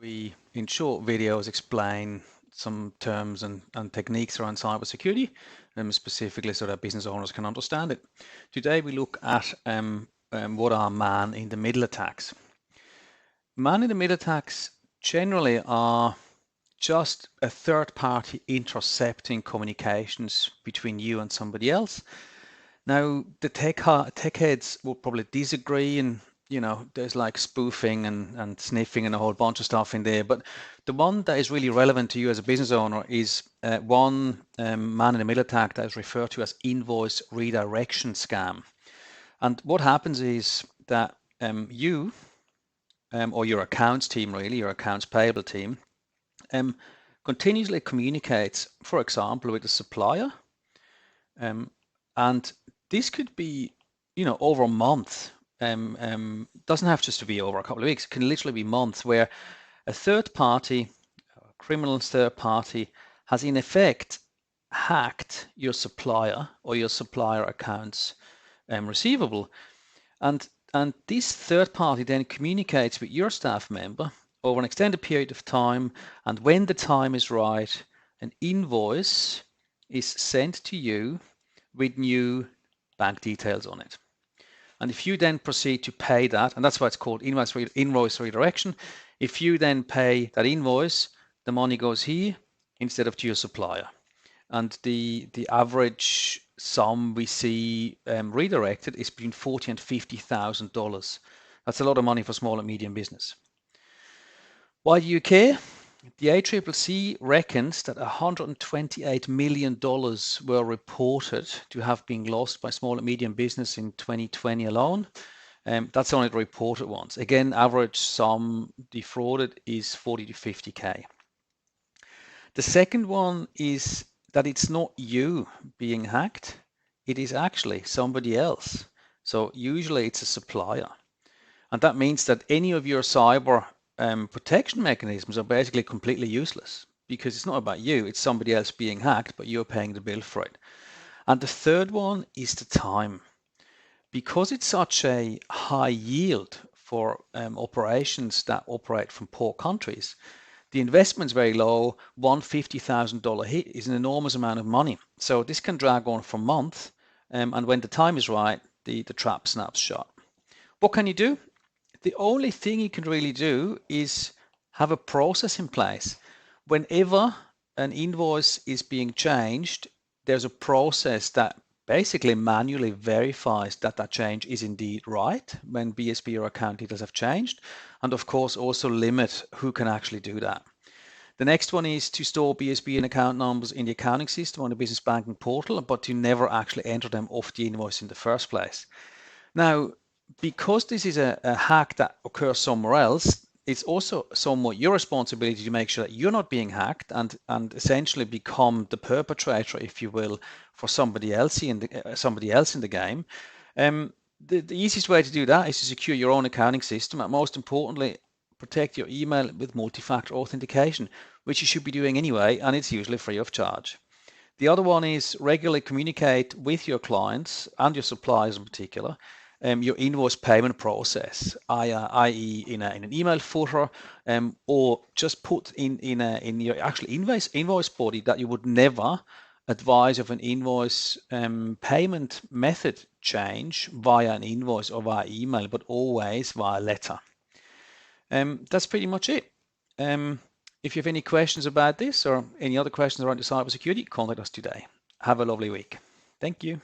We, in short videos, explain some terms and techniques around cybersecurity, specifically so that business owners can understand it. Today we look at what are man-in-the-middle attacks. Man-in-the-middle attacks generally are just a third party intercepting communications between you and somebody else. Now, the tech heads will probably disagree, and there's like spoofing and sniffing and a whole bunch of stuff in there. But the one that is really relevant to you as a business owner is one man-in-the-middle attack that is referred to as invoice redirection scam. And what happens is that you or your accounts team, really, your accounts payable team, continuously communicates, for example, with the supplier, and this could be, over a month. Doesn't have just to be over a couple of weeks. It can literally be months where a third party, a criminal third party, has in effect hacked your supplier or your supplier accounts receivable, and this third party then communicates with your staff member over an extended period of time, and when the time is right, an invoice is sent to you with new bank details on it. And if you then proceed to pay that, and that's why it's called invoice redirection, if you then pay that invoice, the money goes here instead of to your supplier. And the average sum we see redirected is between $40,000 and $50,000. That's a lot of money for small and medium business. Why do you care? The ACCC reckons that $128 million were reported to have been lost by small and medium business in 2020 alone. That's only the reported ones. Again, average sum defrauded is 40 to 50K. The second one is that it's not you being hacked, it is actually somebody else. So usually it's a supplier. And that means that any of your cyber protection mechanisms are basically completely useless, because it's not about you, it's somebody else being hacked, but you're paying the bill for it. And the third one is the time. Because it's such a high yield for operations that operate from poor countries, the investment's very low. One $50,000 hit is an enormous amount of money. So this can drag on for months, and when the time is right, the trap snaps shut. What can you do? The only thing you can really do is have a process in place. Whenever an invoice is being changed, there's a process that basically manually verifies that that change is indeed right when BSB or account details have changed, and of course also limit who can actually do that. The next one is to store BSB and account numbers in the accounting system on the business banking portal, but to never actually enter them off the invoice in the first place. Now, because this is a hack that occurs somewhere else, it's also somewhat your responsibility to make sure that you're not being hacked and essentially become the perpetrator, if you will, for somebody else in the game. The easiest way to do that is to secure your own accounting system, and most importantly, protect your email with multi-factor authentication, which you should be doing anyway, and it's usually free of charge. The other one is regularly communicate with your clients and your suppliers in particular, your invoice payment process, i.e. in an email footer, or just put in your actual invoice body that you would never advise of an invoice payment method change via an invoice or via email, but always via letter. That's pretty much it. If you have any questions about this or any other questions around the cybersecurity, contact us today. Have a lovely week. Thank you.